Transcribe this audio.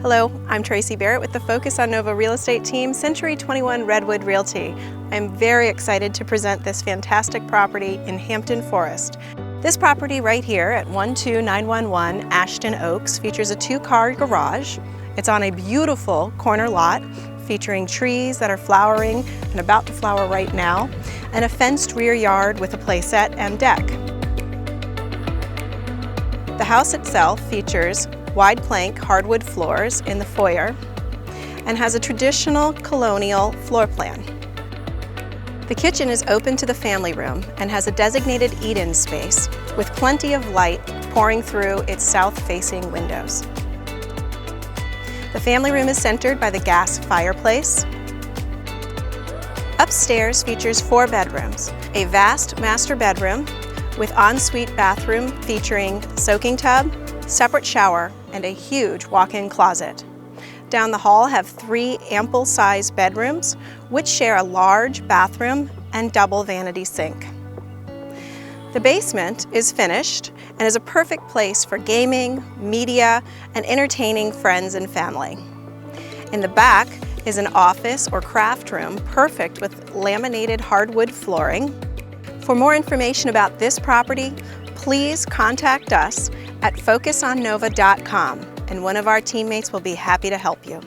Hello, I'm Tracy Barrett with the Focus on Nova Real Estate team, Century 21 Redwood Realty. I'm very excited to present this fantastic property in Hampton Forest. This property right here at 12911 Ashton Oaks features a two-car garage. It's on a beautiful corner lot featuring trees that are flowering and about to flower right now, and a fenced rear yard with a playset and deck. The house itself features wide plank hardwood floors in the foyer and has a traditional colonial floor plan. The kitchen is open to the family room and has a designated eat-in space with plenty of light pouring through its south-facing windows. The family room is centered by the gas fireplace. Upstairs features 4 bedrooms, a vast master bedroom with ensuite bathroom featuring soaking tub, separate shower, and a huge walk-in closet. Down the hall have 3 ample-sized bedrooms, which share a large bathroom and double vanity sink. The basement is finished and is a perfect place for gaming, media, and entertaining friends and family. In the back is an office or craft room, perfect with laminated hardwood flooring. For more information about this property, please contact us at focusonnova.com, and one of our teammates will be happy to help you.